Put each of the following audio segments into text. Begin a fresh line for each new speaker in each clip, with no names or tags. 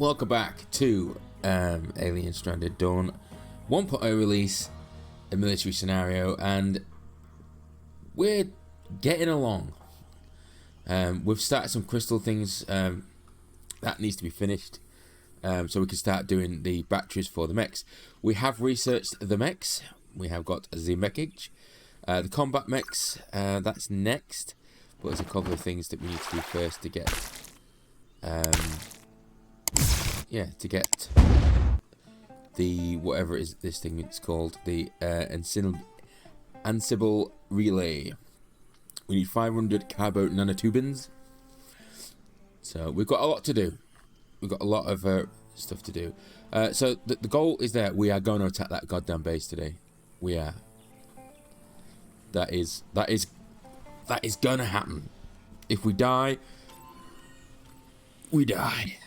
Welcome back to Alien Stranded Dawn 1.0 release, a military scenario, and we're getting along. We've started some crystal things that needs to be finished, so we can start doing the batteries for the mechs. We have researched the mechs. We have got the mechage, the combat mechs. That's next, but there's a couple of things that we need to do first to get. To get the whatever it is this thing it's called, the Ansible relay. We need 500 carbo nanotubins. So we've got a lot to do. We've got a lot of stuff to do. So the goal is that we are going to attack that goddamn base today. We are. That is going to happen. If we die, we die.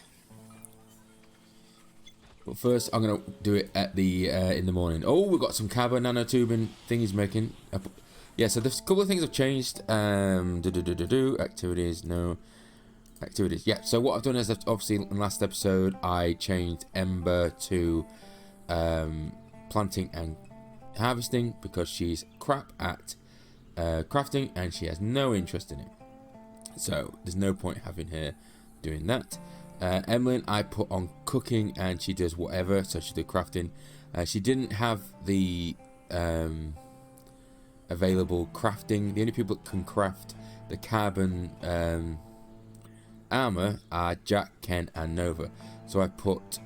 But first, I'm gonna do it at the in the morning. Oh, we've got some carbo nanotubing thing he's making. Yeah, so there's a couple of things have changed. Activities, no. Activities, yeah. So what I've done is, obviously, in the last episode, I changed Ember to planting and harvesting because she's crap at crafting and she has no interest in it. So there's no point having her doing that. Emlyn, I put on cooking and she does whatever, so she did crafting. She didn't have the available crafting. The only people that can craft the carbon armor are Jack, Ken, and Nova. So I put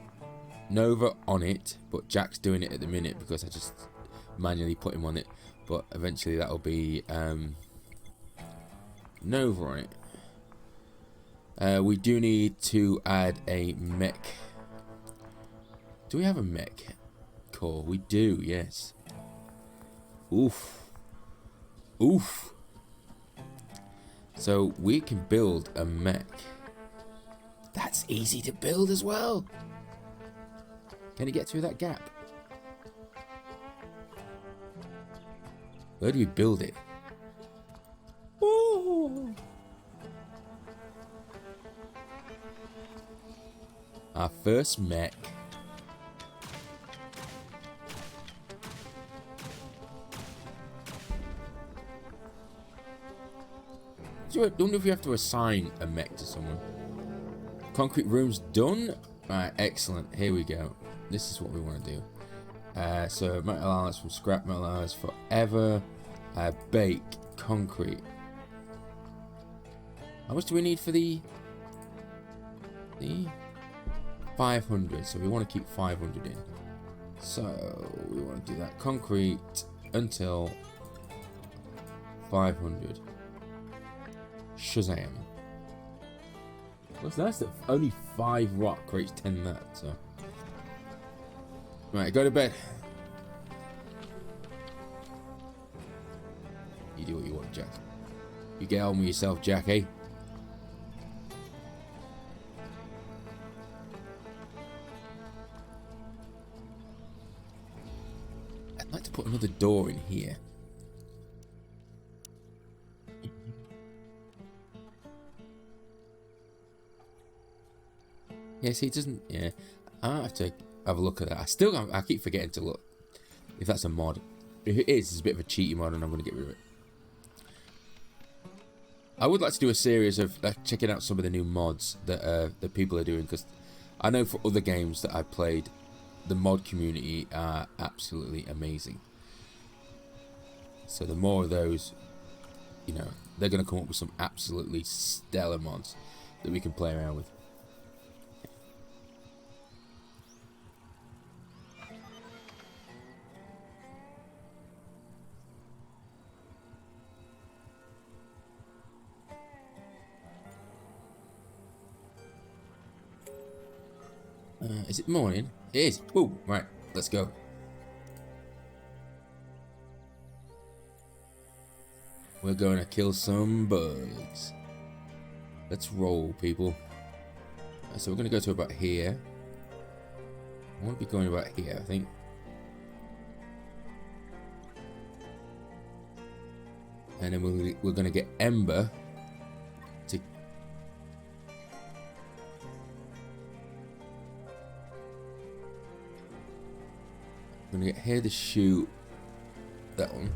Nova on it, but Jack's doing it at the minute because I just manually put him on it. But eventually that'll be Nova on it. We do need to add a mech. Do we have a mech core? We do, yes. Oof. Oof. So we can build a mech. That's easy to build as well. Can you get through that gap? Where do you build it? Ooh. Our first mech. So I wonder if we have to assign a mech to someone. Concrete room's done. Right, excellent. Here we go. This is what we want to do. So metal allowance from scrap, metal allowance forever. Bake concrete. How much do we need for the 500, so we want to keep 500 in. So we want to do that concrete until 500. Shazam. What's nice that only 5 rock creates 10 that, so. Right, go to bed. You do what you want, Jack. You get on with yourself, Jack, eh? I'd like to put another door in here. Yeah, see, it doesn't. Yeah, I have to have a look at that. I keep forgetting to look if that's a mod. If it is, it's a bit of a cheaty mod, and I'm going to get rid of it. I would like to do a series of checking out some of the new mods that people are doing, because I know for other games that I've played, the mod community are absolutely amazing. So the more of those, you know, they're going to come up with some absolutely stellar mods that we can play around with. Is it morning? It is. Ooh, right. Let's go. We're going to kill some bugs. Let's roll, people. So we're going to go to about here. I want to be going about here, I think. And then we're going to get Ember to I'm gonna get here to shoot that one.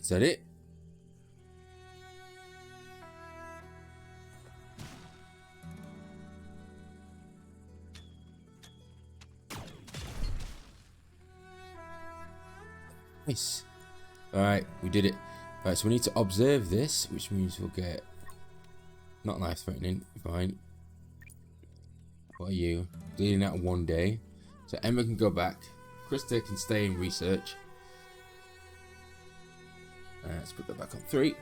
Is that it? Nice. Alright, we did it. Alright, so we need to observe this, which means we'll get... Not life threatening, fine. What are you? Bleeding out 1 day. So Emma can go back. Krista can stay in research. Let's put that back on 3.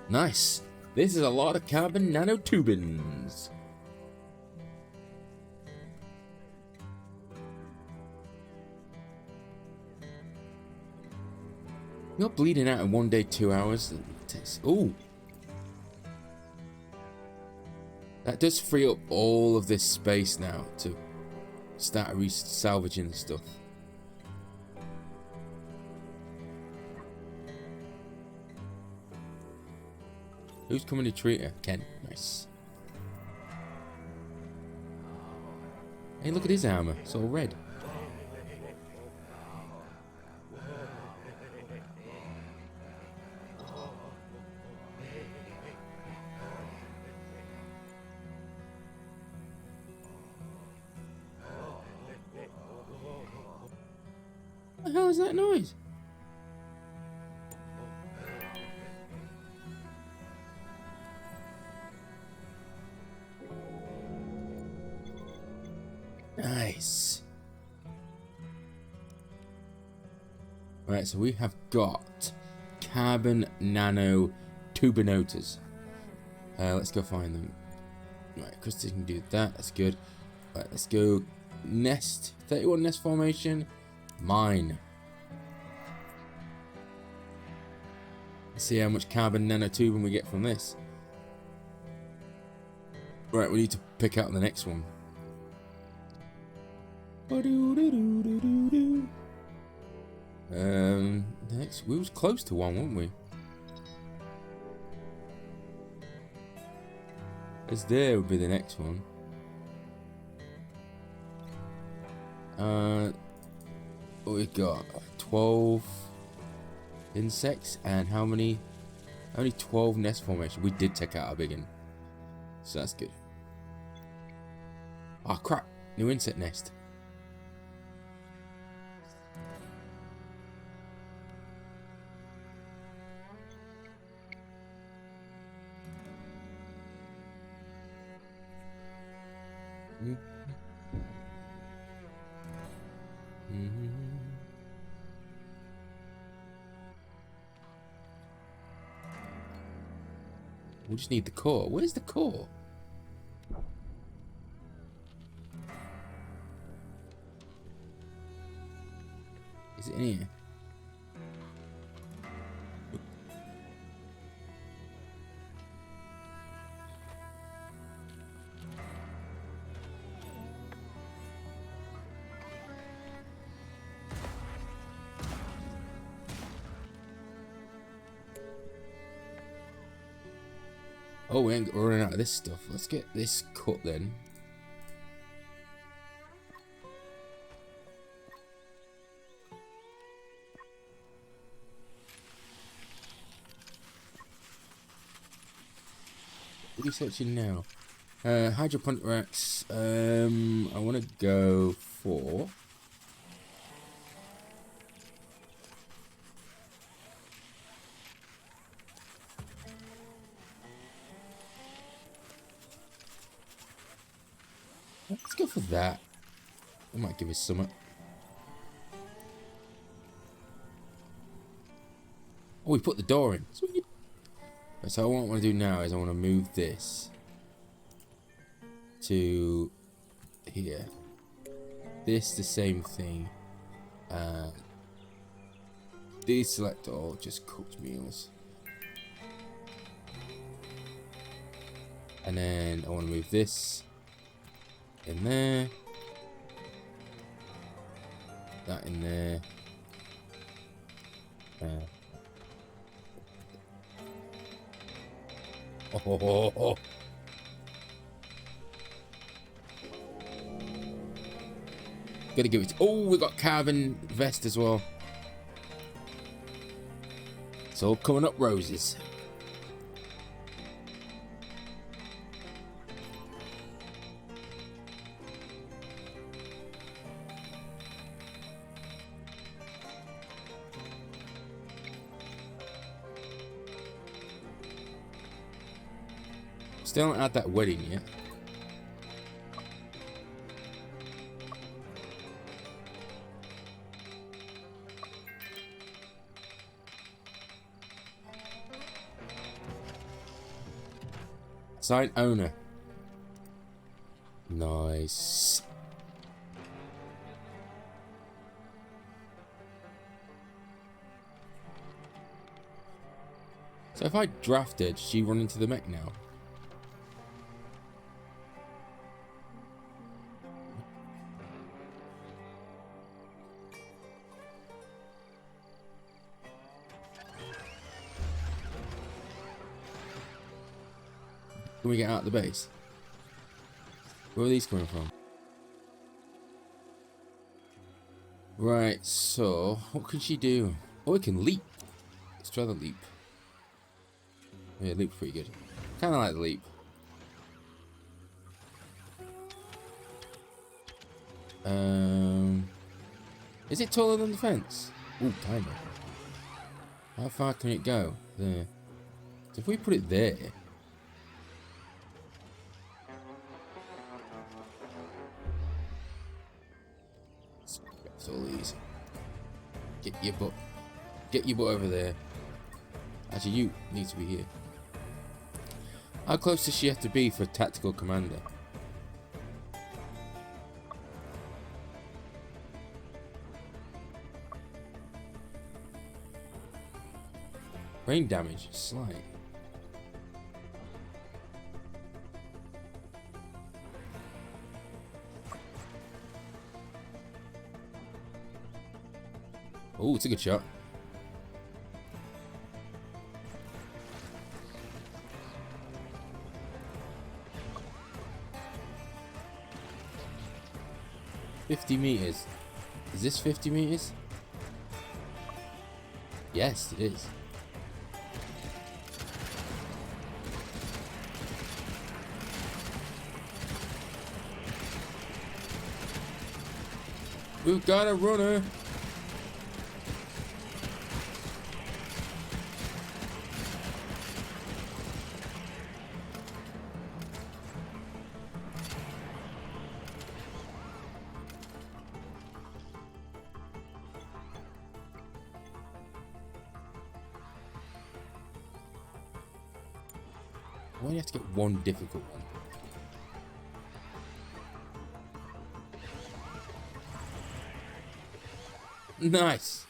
Nice. This is a lot of carbon nanotubins. You're bleeding out in 1 day, 2 hours. Ooh. That does free up all of this space now to start salvaging stuff. Who's coming to treat her? Ken. Nice. Hey, look at his armor. It's all red. What the hell is that noise? Nice. Right, so we have got carbon nano tubinotas. Let's go find them. Right, Krista can do that. That's good. Right, let's go nest. 31 nest formation. Mine. Let's see how much carbon nanotubing we get from this. Right, we need to pick out the next one. Next, we was close to one, weren't we? As there would be the next one. What we got? 12 insects and how many? Only 12 nest formation. We did take out a big one, so that's good. Oh crap! New insect nest. We just need the core. Where's the core? Is it in here? Oh, we ain't running out of this stuff. Let's get this cut then. What are you searching now? Hydroponic racks. I want to go for... Let's go for that. It might give us something. Oh, we put the door in. Sweet. Right, so what I want to do now is I want to move this to here. This the same thing. Deselect all just cooked meals. And then I want to move this in there. That in there. Oh. Gotta give it. Oh, we got carbon vest as well. It's all coming up roses. Still not at that wedding yet. Site owner. Nice. So if I drafted, she run into the mech now. Can we get out of the base? Where are these coming from? Right, so what can she do? Oh, it can leap. Let's try the leap. Yeah, leap's pretty good. Kind of like the leap. Is it taller than the fence? Ooh, kind of. How far can it go? There. So if we put it there. It's all easy. Get your butt over there. Actually, you need to be here. How close does she have to be for tactical commander? Rain damage, slight. Oh, it's a good shot. $50 meters. Is this 50 meters? Yes, it is. We've got a runner. Why do you have to get one difficult one? Nice.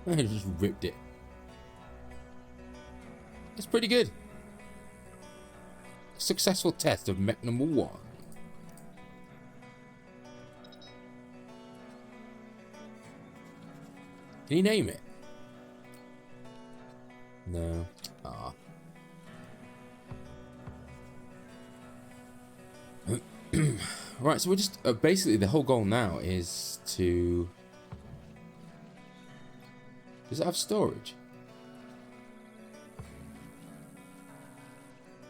I just ripped it. That's pretty good. Successful test of mech number 1. Can you name it? No. Ah. Right, so we're just basically the whole goal now is to. Does it have storage?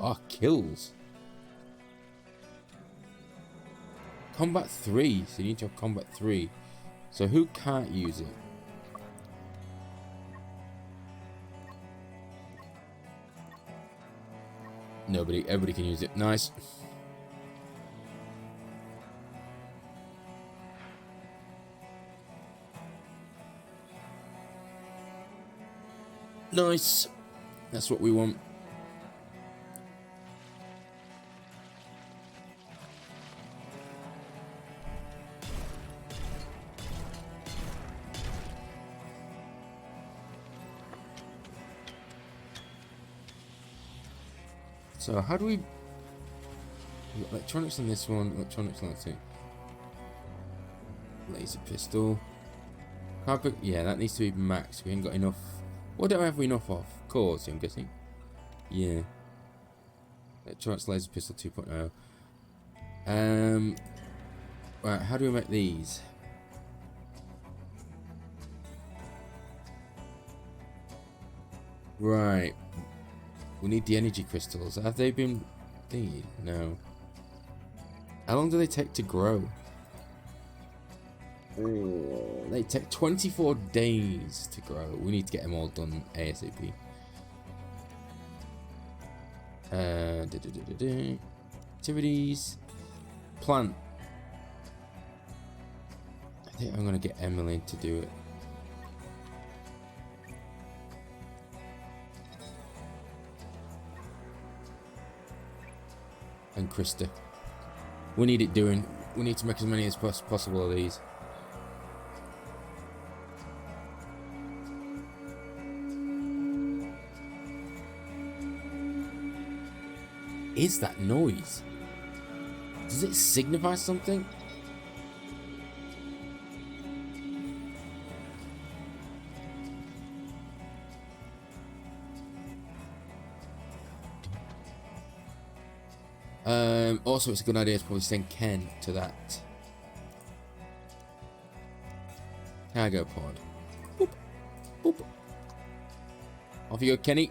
Ah, kills. Combat 3. So you need to have combat 3. So who can't use it? Nobody. Everybody can use it. Nice. Nice. That's what we want. So how do we... Electronics on this one, electronics on that thing. Laser pistol. Carpet, yeah, that needs to be max. We ain't got enough. What don't we have enough of? Cores, I'm guessing. Yeah. Electronics laser pistol 2.0. Right, how do we make these? Right. We need the energy crystals. Have they been thingy? No. How long do they take to grow? They take 24 days to grow. We need to get them all done ASAP. Activities. Plant. I think I'm gonna get Emily to do it. And Krista. We need it doing. We need to make as many as possible of these. Is that noise? Does it signify something? Also, it's a good idea to probably send Ken to that cargo pod. Boop, boop. Off you go, Kenny.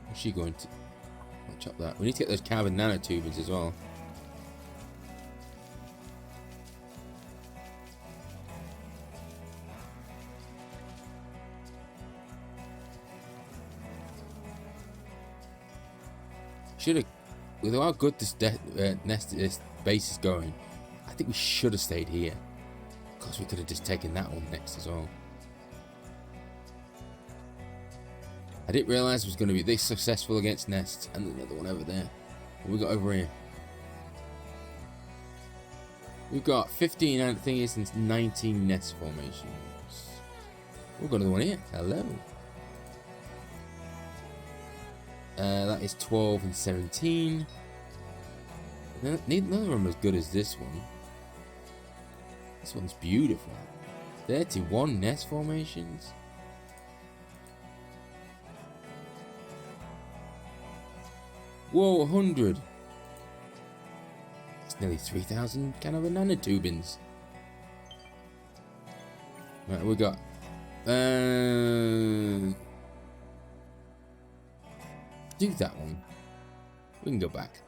Where's she going to? I'll chop that. We need to get those carbon nanotubers as well. Should have, with how good this this base is going, I think we should have stayed here. Of course, we could have just taken that one next as well. I didn't realise it was going to be this successful against nests, and another one over there. What we got over here? We've got 15 thingies and 19 nest formations. We've got another one here. Hello. That is 12 and 17. None of them are as good as this one. This one's beautiful. 31 nest formations. Whoa, 100. That's nearly 3,000 kind of nanotubins. Right, we got. Do that one. We can go back.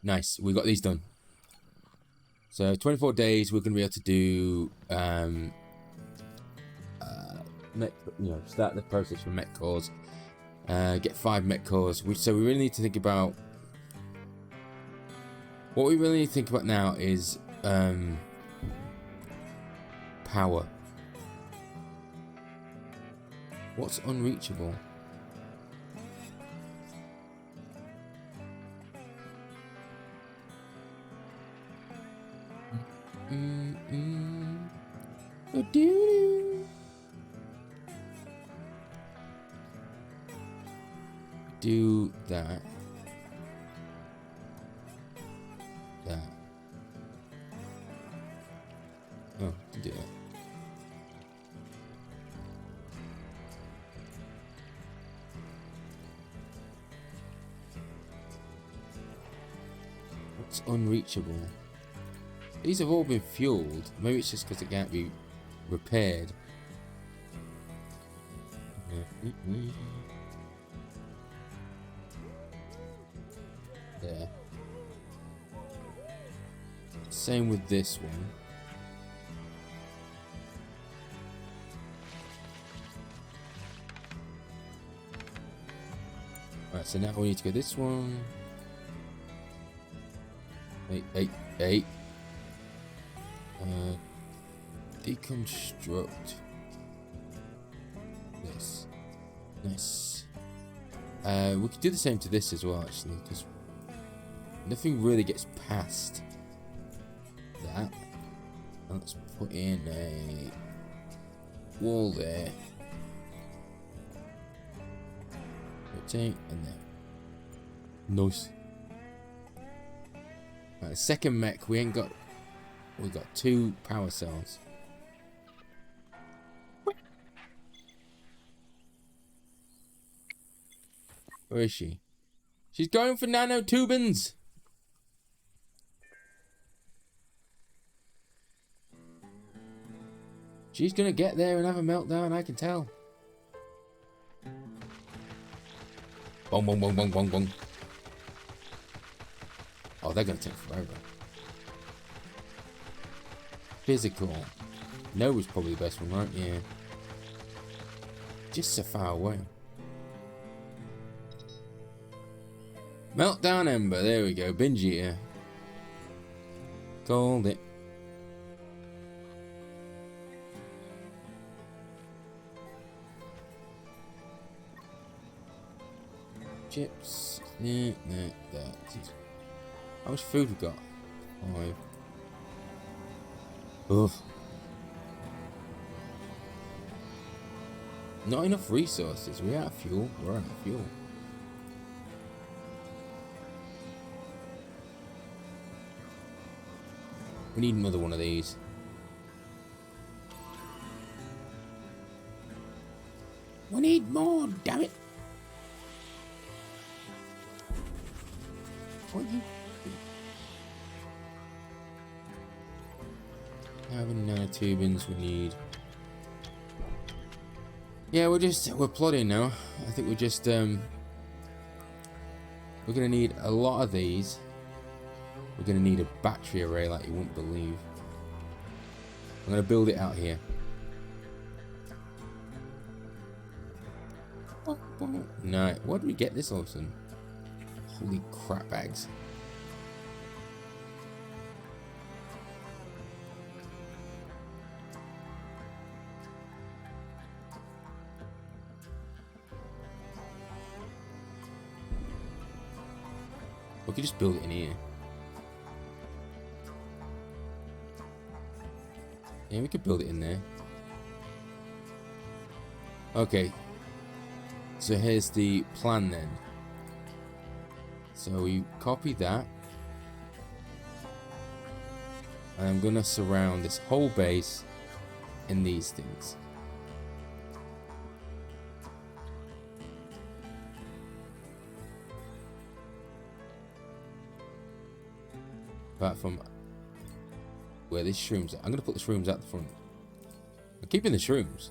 Nice. We got these done. So 24 days. We're going to be able to do start the process for mech cores. Get 5 mech cores. So we really need to think about. What we really need to think about now is power. What's unreachable? Do that. That. Oh, to do that. What's unreachable? These have all been fueled. Maybe it's just because it can't be repaired. There. Same with this one. Right, so now we need to go this one. Hey. Deconstruct this. Nice. We could do the same to this as well, actually, because nothing really gets past that. And let's put in a wall there. Rotate and there. Nice. Right, second mech, we got 2 power cells. Where is she? She's going for nanotubins. She's gonna get there and have a meltdown, I can tell. Bong, bong, bong, bong, bong, bong. Oh, they're gonna take forever. Physical. No was probably the best one, right? Yeah. Just so far away. Meltdown Ember. There we go. Binge eater. Called it. Chips. Yeah, that. How much food we got? 5. Ugh. Not enough resources. We're out of fuel. We're out of fuel. We need another one of these. We need more, damn it. What you? How many nanotubins we need? Yeah, we're plotting now. I think we're just we're gonna need a lot of these. We're gonna need a battery array like you wouldn't believe. I'm gonna build it out here. No, where did we get this all of a sudden? Holy crap bags. We could just build it in here. Yeah, we could build it in there. Okay. So here's the plan then. So we copy that. And I'm gonna surround this whole base in these things. Apart from where this shrooms at. I'm gonna put the shrooms at the front. I'm keeping the shrooms.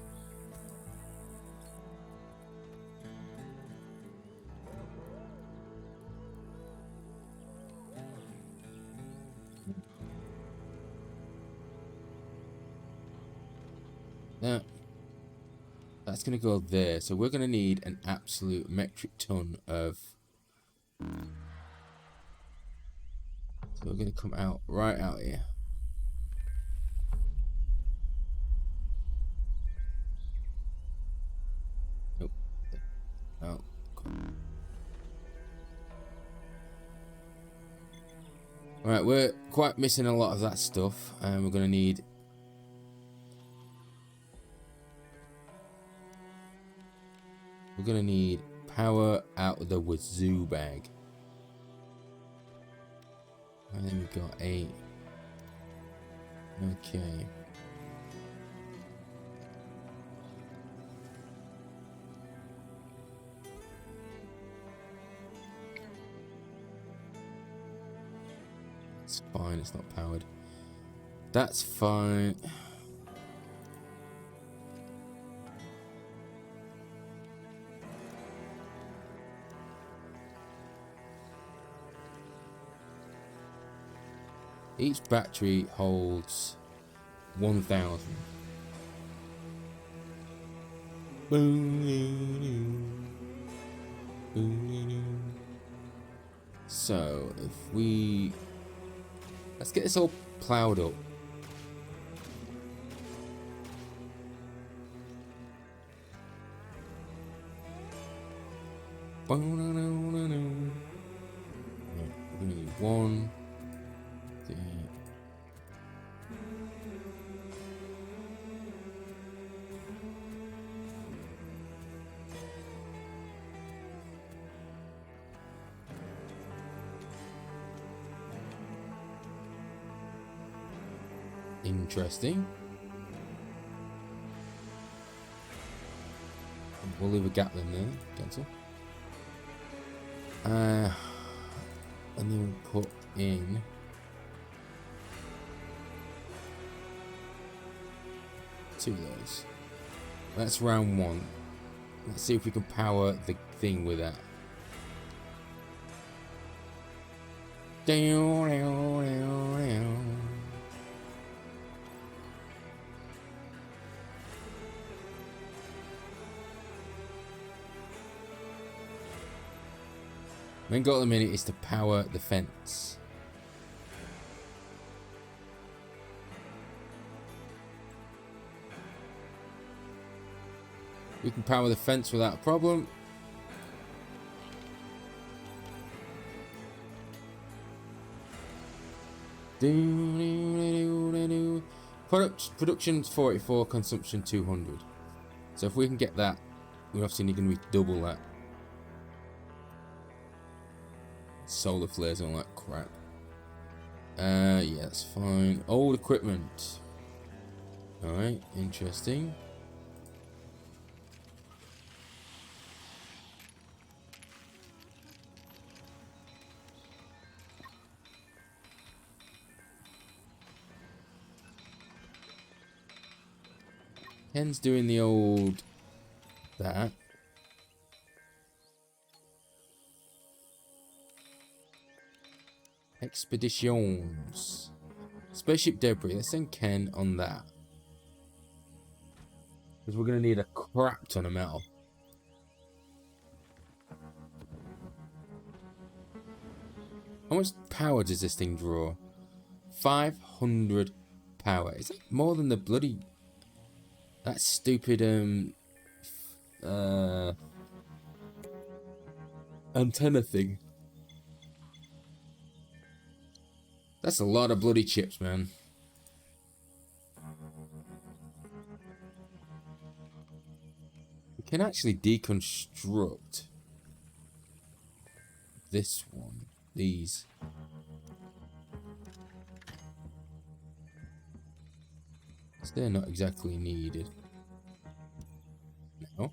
Now, that's gonna go there. So we're gonna need an absolute metric ton of. So we're gonna come out right out here. Nope. Oh. Right, we're quite missing a lot of that stuff, and we're gonna need. We're gonna need power out of the wazoo bag. And then we've got 8. Okay. It's fine, it's not powered. That's fine. Each battery holds 1,000. So, if we... Let's get this all ploughed up. We're gonna need 1, 2. Interesting. We'll leave a gap in there. Cancel. And then we'll put in 2 of those. That's round 1. Let's see if we can power the thing with that. Down, down, down, down. Main goal at the minute is to power the fence. We can power the fence without a problem. Production's 44, consumption 200. So if we can get that, we're obviously going to be double that. Solar flares and all that crap. Yeah, that's fine. Old equipment. Alright, interesting. Ken's doing the old... that. Expeditions. Spaceship debris. Let's send Ken on that. Because we're going to need a crap ton of metal. How much power does this thing draw? 500 power. Is that more than the bloody... that stupid antenna thing? That's a lot of bloody chips, man. We can actually deconstruct this one. These. So they're not exactly needed. No.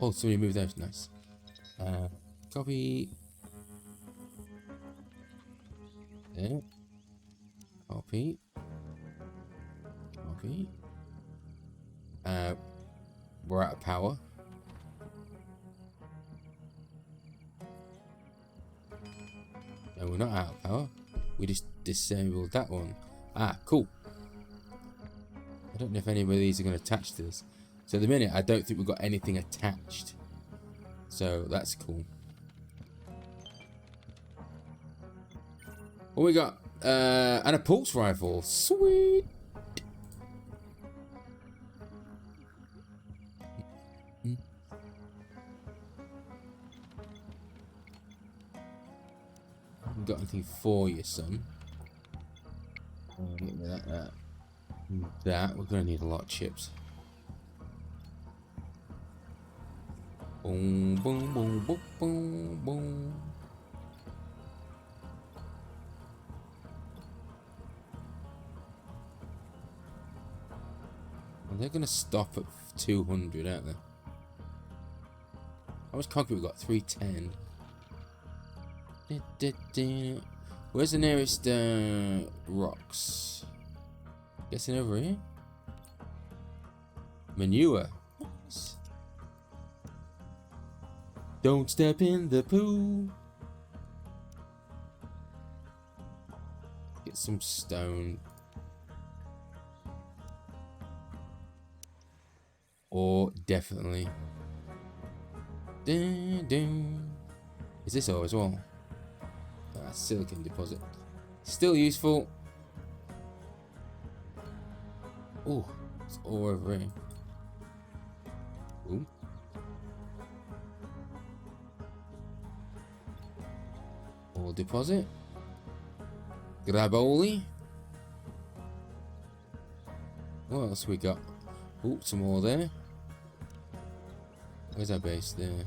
Oh, somebody moved those. Nice. Copy. There. Copy. Copy. We're out of power. No, we're not out of power. We just disabled that one. Ah, cool. I don't know if any of these are going to attach to this. So at the minute, I don't think we've got anything attached. So that's cool. What we got? And a pulse rifle. Sweet. Haven't got anything for you, son. Get rid of that. We're gonna need a lot of chips. Boom, boom, boom, boom, boom, boom. Well, they're gonna stop at 200, aren't they? How much concrete we got? 310. Where's the nearest rocks? Guessing over here. Manure. Nice. Don't step in the pool. Get some stone. Or definitely Dun, dun. Is this ore as well? Silicon deposit. Still useful. Oh, it's ore over here. Ooh. Ore deposit. Graboli. What else we got? Oh, some more there. Where's our base? There.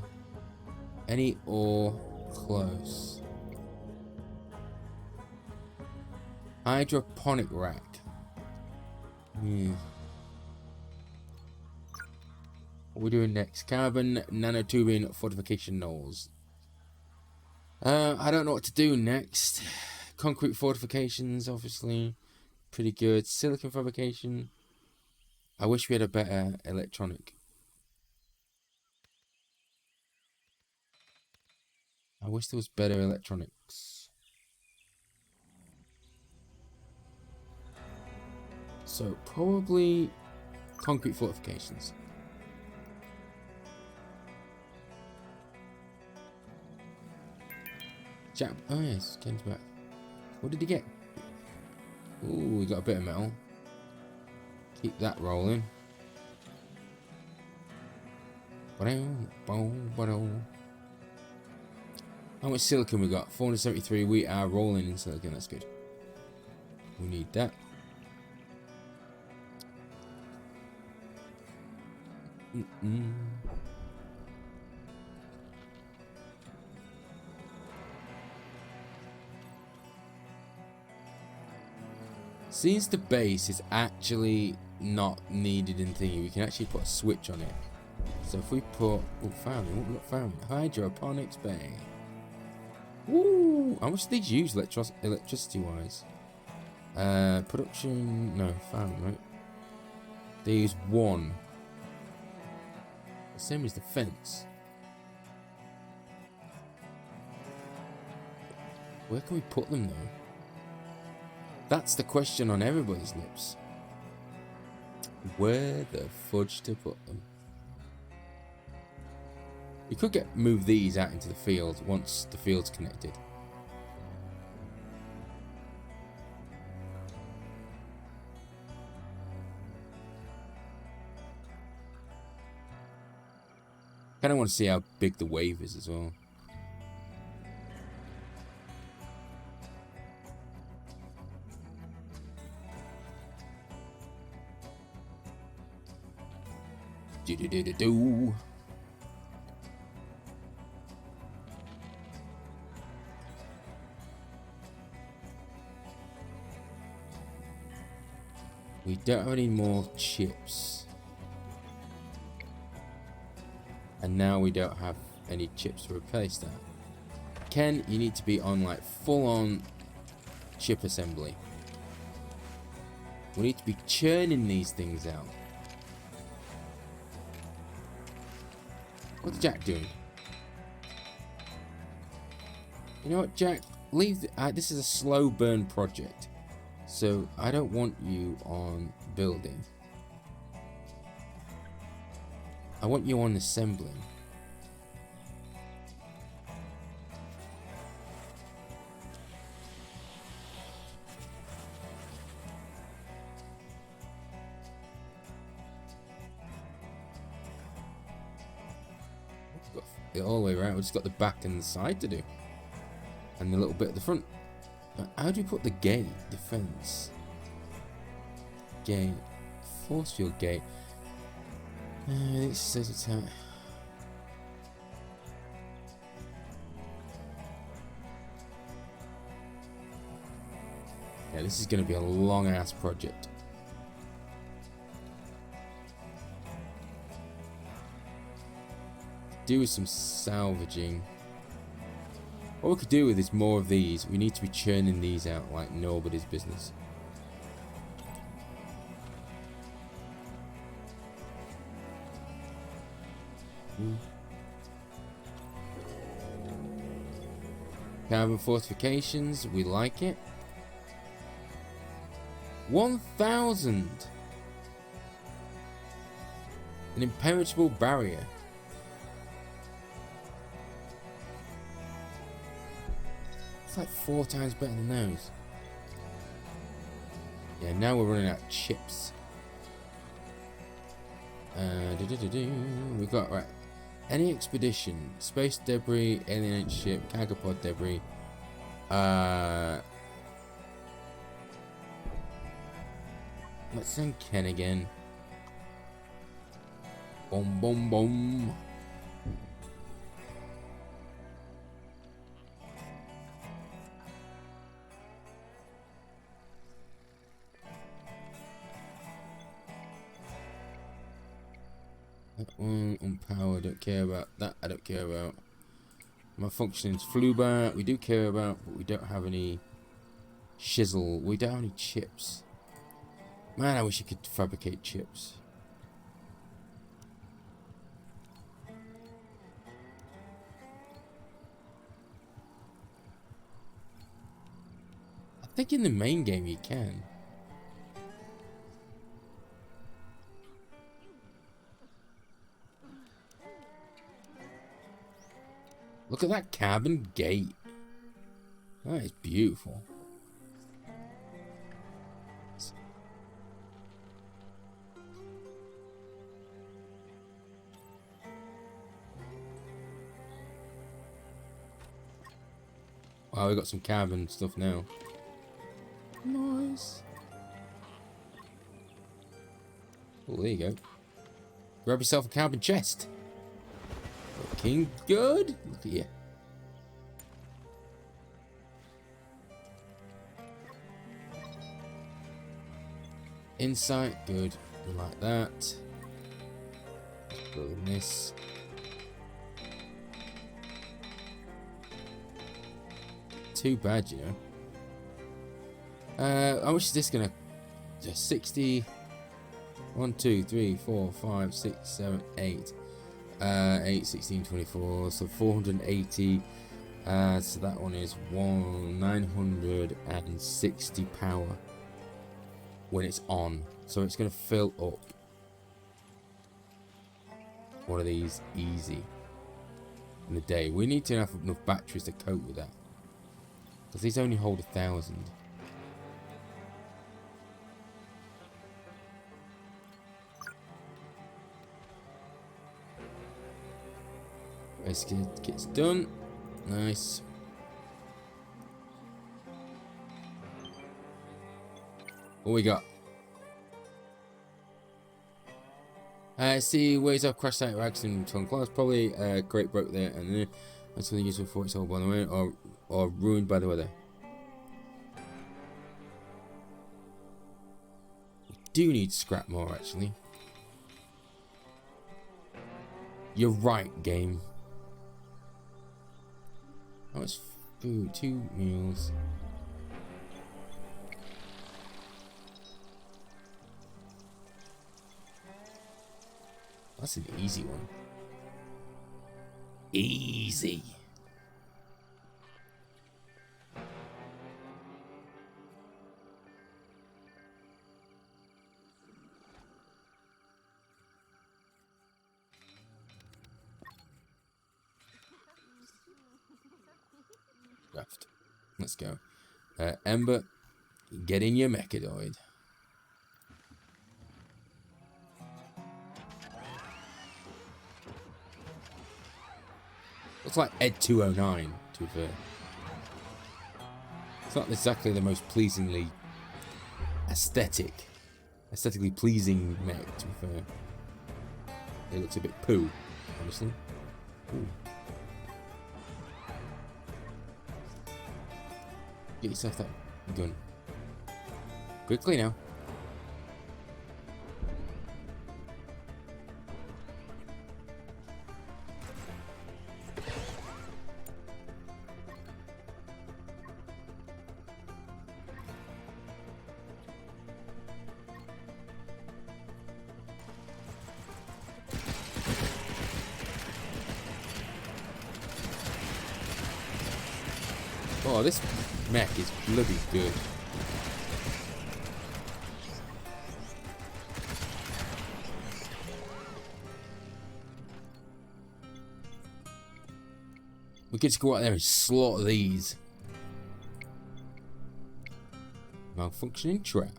Any ore close? Hydroponic rack. What are we doing next? Carbon nanotubing fortification knolls. I don't know what to do next. Concrete fortifications, obviously, pretty good. Silicon fabrication. I wish we had a better electronic. I wish there was better electronics. So probably concrete fortifications. Jack. Oh yes, Ken's back. What did he get? Ooh, we got a bit of metal. Keep that rolling. How much silicon we got? 473. We are rolling in silicon. That's good. We need that. Since the base is actually not needed in thingy, we can actually put a switch on it. So if we put... Oh, farming. What we got farming? Hydroponics bay. Woo! How much do these use electricity-wise? Production... No, farming, right? They use 1. The same as the fence. Where can we put them, though? That's the question on everybody's lips. Where the fudge to put them? You could move these out into the field once the field's connected. Kind of want to see how big the wave is as well. Do-do-do-do-do. We don't have any more chips. And now we don't have any chips to replace that. Ken, you need to be on like full-on chip assembly. We need to be churning these things out. What's Jack doing? You know what, Jack? Leave. This is a slow burn project, so I don't want you on building. I want you on assembling. Got it all the way around. We've just got the back and the side to do, and the little bit at the front. How do you put the gate? Defense. Gate. Force field gate. This says it's out. Yeah, this is going to be a long ass project. Do some salvaging. What we could do with is more of these. We need to be churning these out like nobody's business. Carbon fortifications, we like it. 1,000. An impenetrable barrier. It's like 4 times better than those. Yeah, now we're running out of chips. We've got, right, any expedition, space debris, alien ship, cargo pod debris. Let's send Ken again. Boom, boom, boom. That one, unpowered, don't care about. That I don't care about. Malfunctions, flew bar, we do care about, but we don't have any shizzle. We don't have any chips. Man, I wish I could fabricate chips. I think in the main game you can. Look at that cabin gate. That is beautiful. Wow, we got some cabin stuff now. Nice. Oh, there you go. Grab yourself a cabin chest. Looking good. Look at you. Insight, good. Like that. Building this. Too bad, you know. How much is this gonna? Just 60. 1, 2, 3, 4, 5, 6, 7, 8. 8, 16, 24. So 480. So that one is 960 power when it's on. So it's gonna fill up one of these easy in a day. We need to have enough batteries to cope with that. Because these only hold 1,000. Rescue kit's done. Nice. What we got? See ways I've crashed out of accident on class. Probably a great broke there and then that's something useful for its all by the way, or ruined by the weather. We do need scrap more actually. You're right, game. How much food? 2 meals. That's an easy one. Easy. Craft. Let's go. Ember, get in your mechadoid. Looks like Ed 209, to be fair. It's not exactly the most pleasingly aesthetically pleasing mech, to be fair. It looks a bit poo, honestly. Ooh. Get yourself that gun. Quickly now. Oh, this mech is bloody good. We could just go out there and slaughter these. Malfunctioning trap.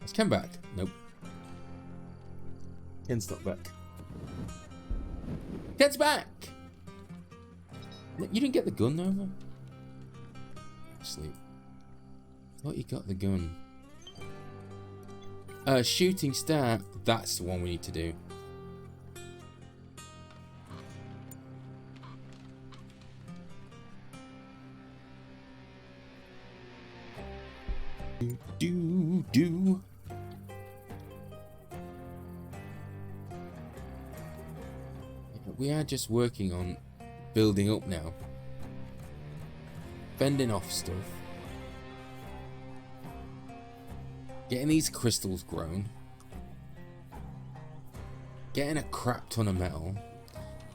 Is Ken back? Nope. Ken's not back. Ken's back! You didn't get the gun, Nova? Sleep. Thought you got the gun. Shooting star. That's the one we need to do. Do. We are just working on building up now. Fending off stuff. Getting these crystals grown. Getting a crap ton of metal.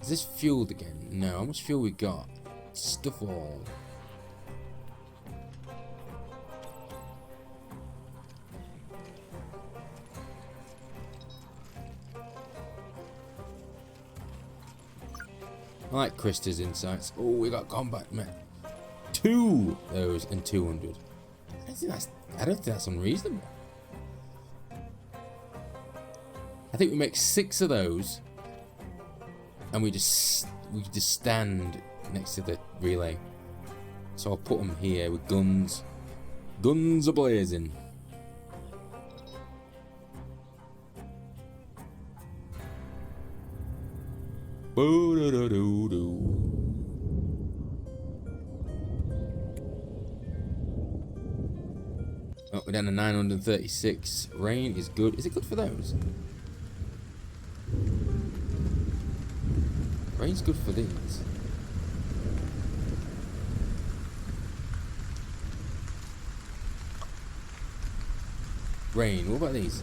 Is this fueled again? No, how much fuel we got? Stuff all. I like Krista's insights. Oh, we got combat men. 2 those and 200. I don't think that's unreasonable. I think we make 6 of those, and we just stand next to the relay. So I'll put them here with guns. Guns a-blazing. Oh, we're down to 936. Rain is good. Is it good for those? Rain's good for these. Rain, what about these?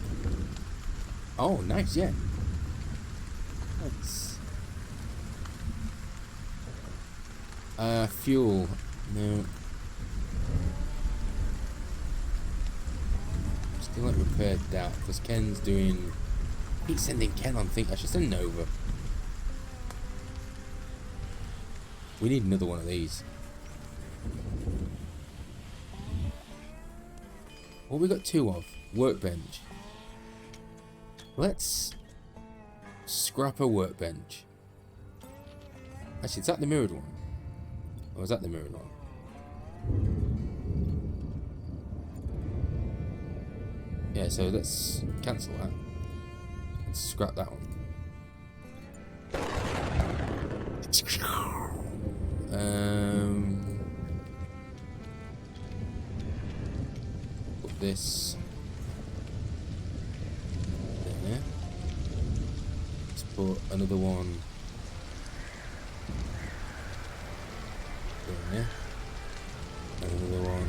Oh, nice, yeah. Nice. Fuel. No. Still not repaired that because Ken's doing. He's sending Ken on thing. I should send Nova. We need another one of these. What we got 2 of? Workbench. Let's scrap a workbench. Actually, is that the mirrored one? Or is that the mirrored one? Yeah, so let's cancel that. Let's scrap that one. Put this there. Let's put another one there. Another one.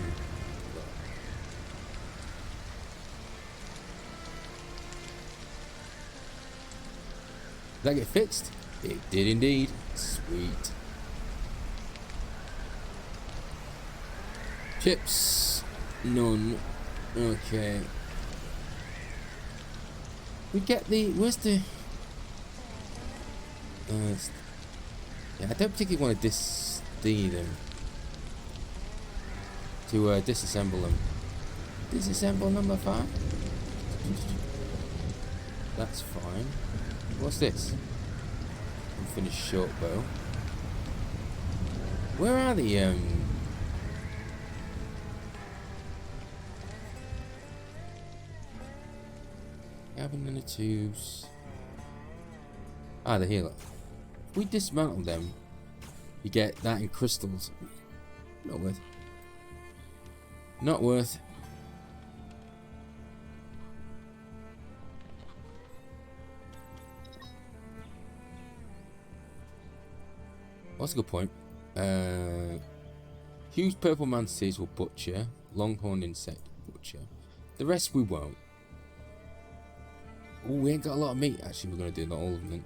Did that get fixed? It did indeed. Sweet. Chips. None. Okay. We get the. Where's the. Yeah, I don't particularly want to disassemble them. To disassemble them. Disassemble number 5. That's fine. What's this? Unfinished short bow. Where are the cabin and the tubes? Ah, they're here. If we dismantle them, you get that in crystals. Not worth. Not worth. What's a good point? Huge purple manatees will butcher. Longhorn insect butcher. The rest we won't. Oh, we ain't got a lot of meat. Actually, we're going to do not all of them.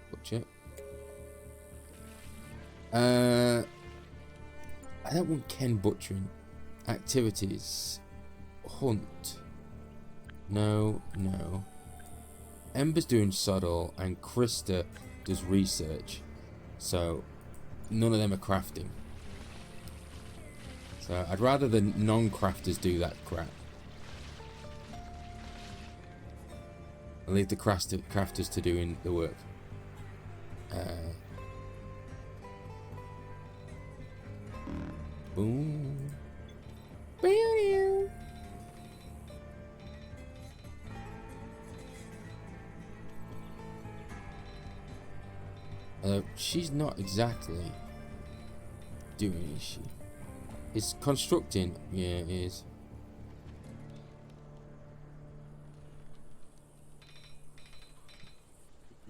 Butcher. I don't want Ken butchering. Activities. Hunt. No, no. Ember's doing sod all, and Krista does research. So, none of them are crafting. So I'd rather the non-crafters do that crap. I'll leave the crafters to doing the work. Boom. She's not exactly doing, is she? It's constructing. Yeah, it is.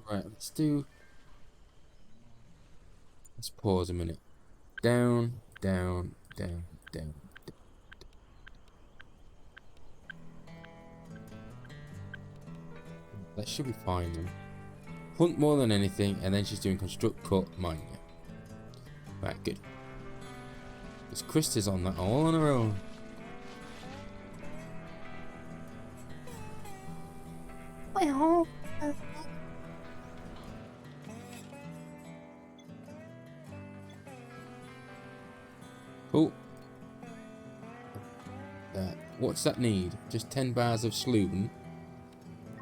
Right, let's pause a minute. Down, down, down, down. That should be fine then. Hunt more than anything, and then she's doing construct, cut, mine. Yeah. Right, good. Because Krista's on that all on her own. Well. Cool. What's that need? Just 10 bars of sloon.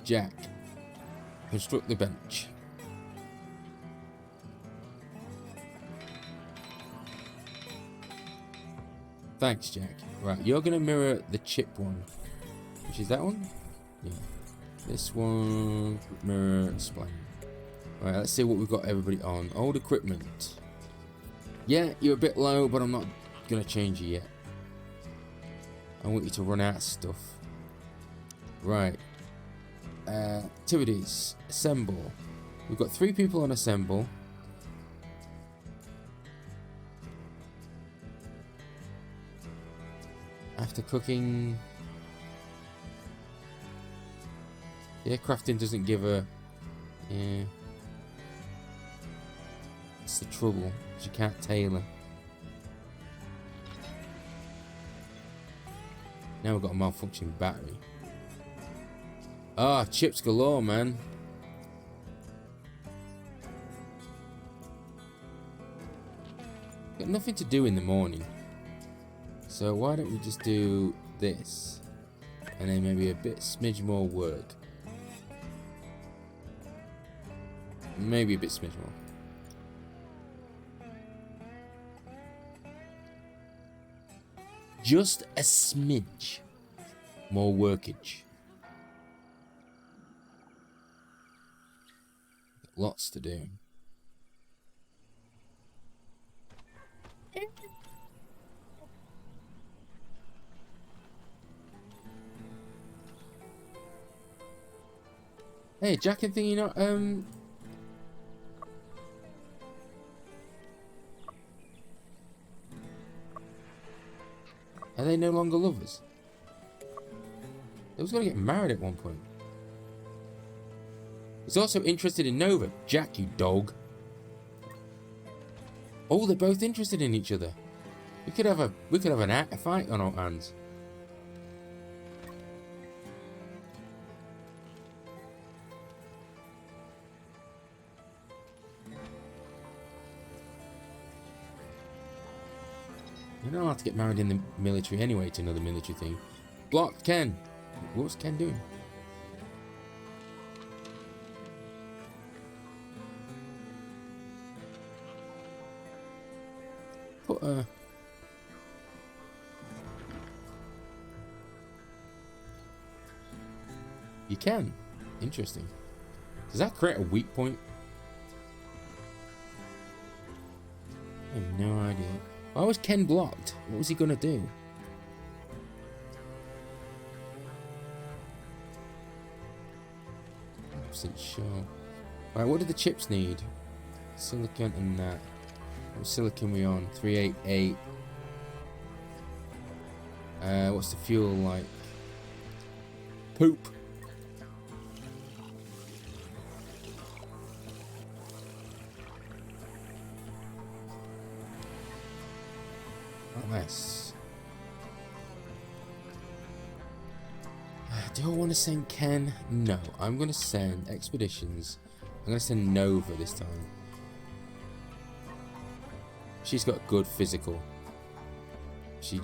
Jack. Construct the bench. Thanks, Jack. Right, you're going to mirror the chip one. Which is that one? Yeah. This one. Mirror spline. Right, let's see what we've got everybody on. Old equipment. Yeah, you're a bit low, but I'm not going to change you yet. I want you to run out of stuff. Right. Activities. Assemble. We've got 3 people on assemble. After cooking. Yeah, crafting doesn't give a. Yeah. It's the trouble. You can't tailor. Now we've got a malfunctioning battery. Ah, chips galore, man. Got nothing to do in the morning. So why don't we just do this? And then maybe a bit smidge more work. Maybe a bit smidge more. Just a smidge more workage. Lots to do. Hey, Jack and thingy, not are they no longer lovers? They was gonna get married at one point. He's also interested in Nova. Jack, you dog. Oh, they're both interested in each other. We could have a fight on our hands. You're not allowed to get married in the military anyway to another military thing. Blocked Ken. What was Ken doing? Put you can. Interesting. Does that create a weak point? I have no idea. Why was Ken blocked? What was he gonna do? Not sure. Alright, what do the chips need? Silicon and that. What silicon we on? 388. What's the fuel like? Poop. Nice. Do I want to send Ken? No. I'm going to send Expeditions. I'm going to send Nova this time. She's got good physical. She...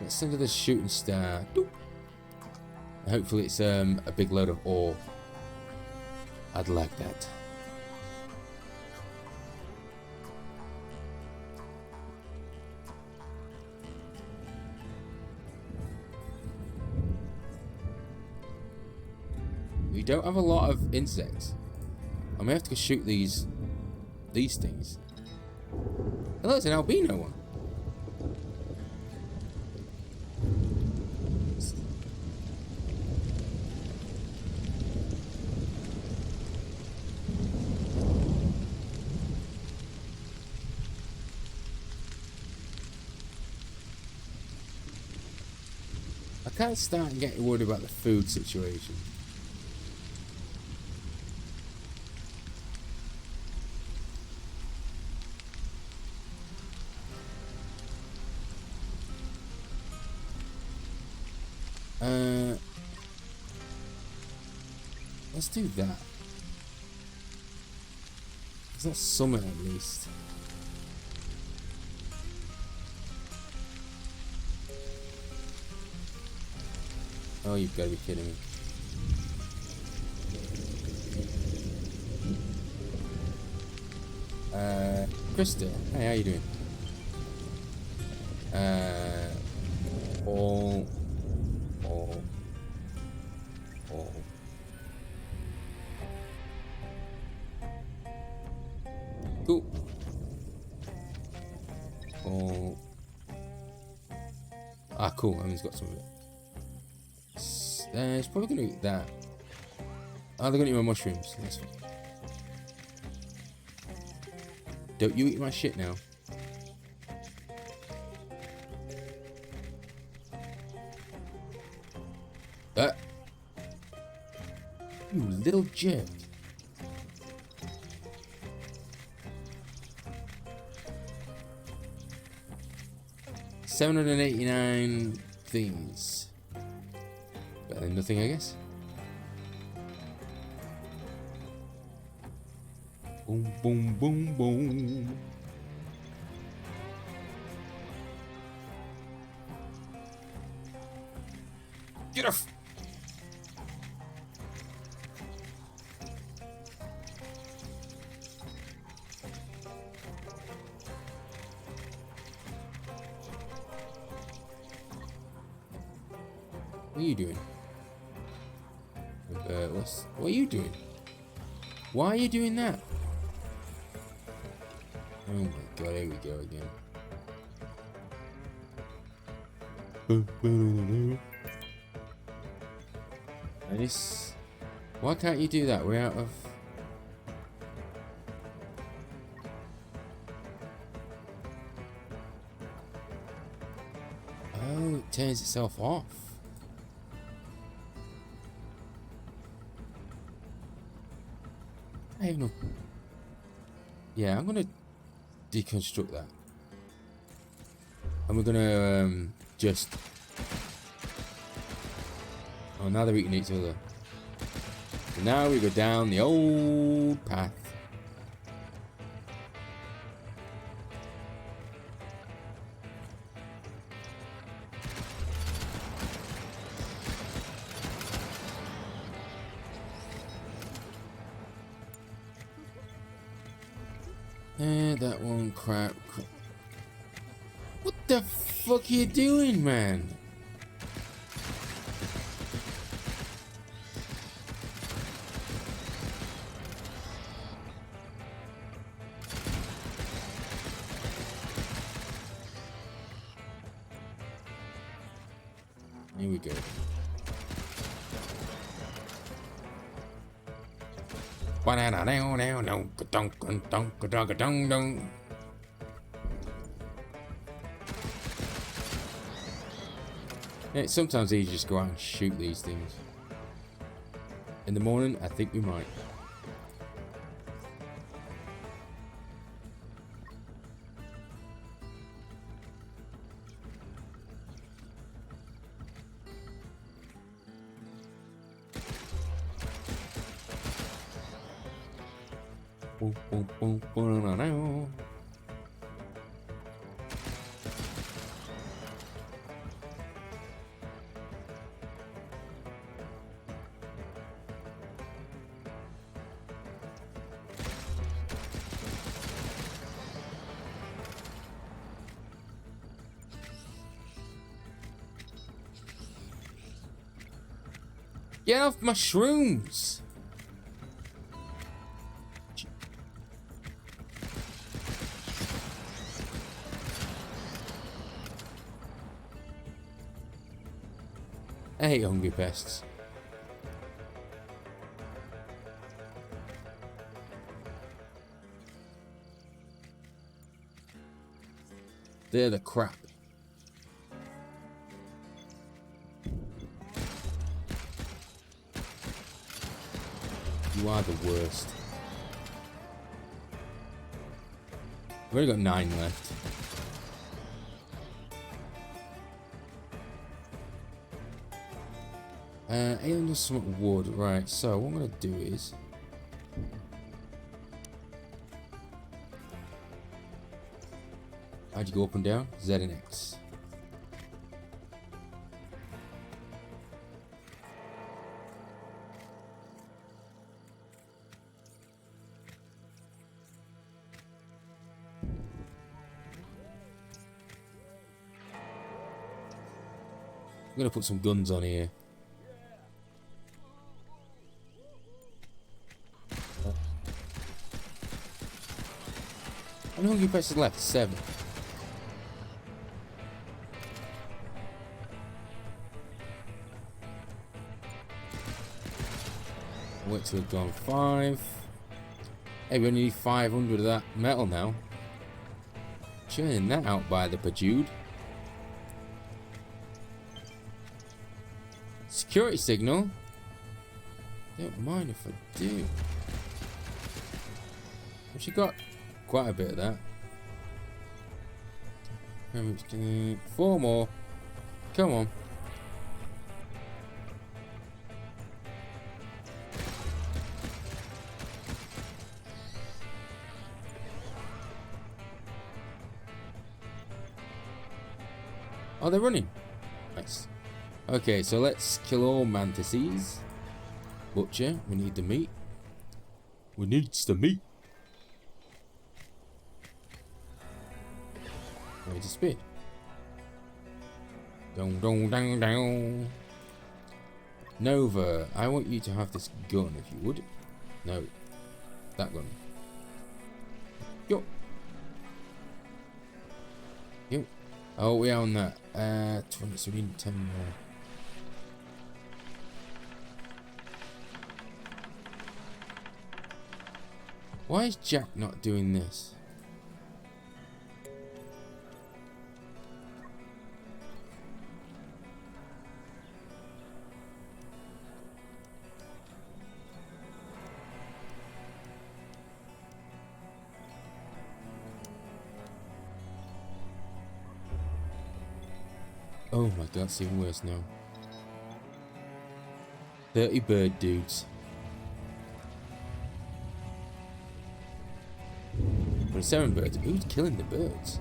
Let's send her the shooting star. Doop. Hopefully it's a big load of ore. I'd like that. We don't have a lot of insects. I may have to go shoot these things. Hello, it's an albino one. I can't start getting worried about the food situation. Let's do that. Because that's summer at least. Oh, you've got to be kidding me. Krista, hey, how you doing? All. Cool. All. Ah, cool. I mean, he's got some of it. It's probably gonna eat that. Oh, they're gonna eat my mushrooms. That's fine. Don't you eat my shit now. You little jerk. $789 things. Better than nothing, I guess. Boom, boom, boom, boom. Get off! What are you doing? What are you doing? Why are you doing that? Oh my god, here we go again. Nice. Why can't you do that? We're out of... Oh, it turns itself off. I have no... Yeah, I'm gonna deconstruct that. And we're gonna just... Oh, now they're eating each other. So now we go down the old path. That one crap. What the fuck are you doing, man? Here we go. Yeah, sometimes you just go out and shoot these things. In the morning, I think we might. Get off my shrooms! I hate hungry pests. They're the crap. You are the worst. I've only got 9 left. Alien does some wood. Right, so what I'm going to do is... How'd you go up and down? Z and X. I'm going to put some guns on here. How many hungry pests left? 7. Wait till we've gone 5. Hey, we only need 500 of that metal now. Churning that out by the pajude. Security signal. Don't mind if I do. She got quite a bit of that. 4 more. Come on. Oh, they're running. Nice. Okay, so let's kill all mantises. Butcher, we need the meat. We need the meat. Where's the speed? Dong dong dong dong. Nova, I want you to have this gun if you would. No, that gun. Yo. Yo. Oh, we own that. 20, so we need 10 more. Why is Jack not doing this? Oh my god, it's even worse now. 30 bird dudes. But 7 birds. Who's killing the birds?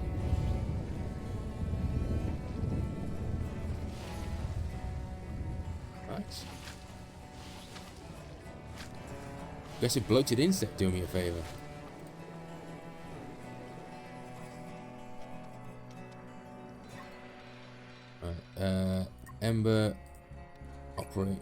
Nice. Guess a bloated insect doing me a favour. Ember, operate.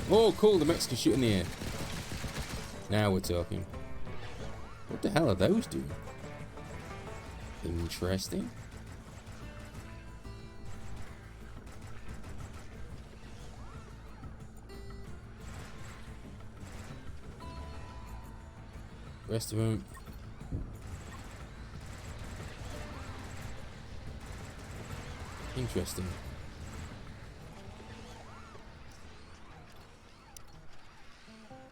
Oh, cool, the mechs can shoot in the air. Now we're talking. What the hell are those doing? Interesting. Rest of them. Interesting.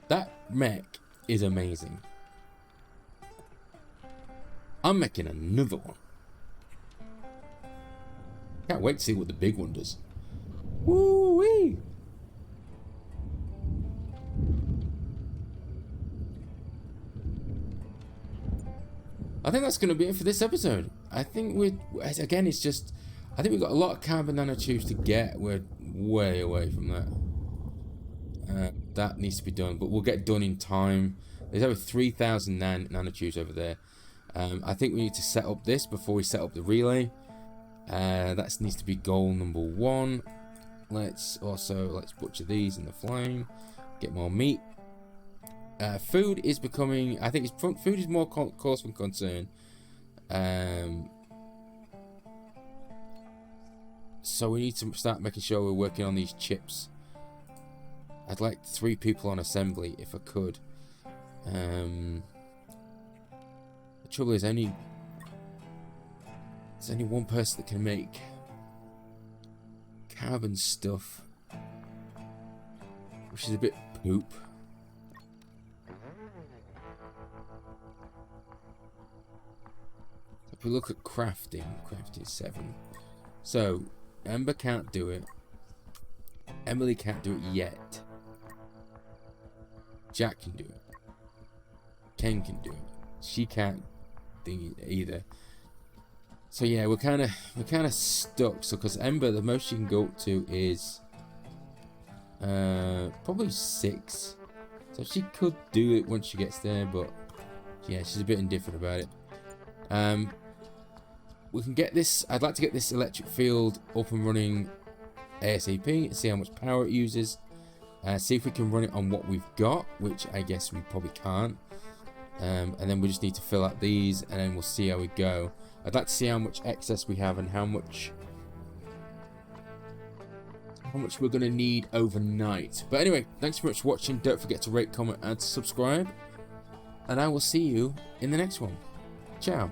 That mech is amazing. I'm making another one. Can't wait to see what the big one does. Woo-wee! I think that's going to be it for this episode. I think again, it's just, I think we've got a lot of carbon nanotubes to get. We're way away from that. That needs to be done, but we'll get done in time. There's over 3,000 nanotubes over there. I think we need to set up this before we set up the relay. That needs to be goal number 1. Let's butcher these in the flame. Get more meat. Food is becoming, I think food is more cause for concern. So we need to start making sure we're working on these chips. I'd like 3 people on assembly if I could. The trouble is there's only one person that can make carbon stuff, which is a bit poop. If we look at crafting 7. So Ember can't do it. Emily can't do it yet. Jack can do it. Ken can do it. She can't do it either. So yeah, we're kind of stuck. So because Ember, the most she can go up to is probably 6. So she could do it once she gets there, but yeah, she's a bit indifferent about it. We can get this. I'd like to get this electric field up and running ASAP and see how much power it uses. See if we can run it on what we've got, which I guess we probably can't. And then we just need to fill out these, and then we'll see how we go. I'd like to see how much excess we have and how much we're going to need overnight. But anyway, thanks very much for watching. Don't forget to rate, comment, and subscribe. And I will see you in the next one. Ciao.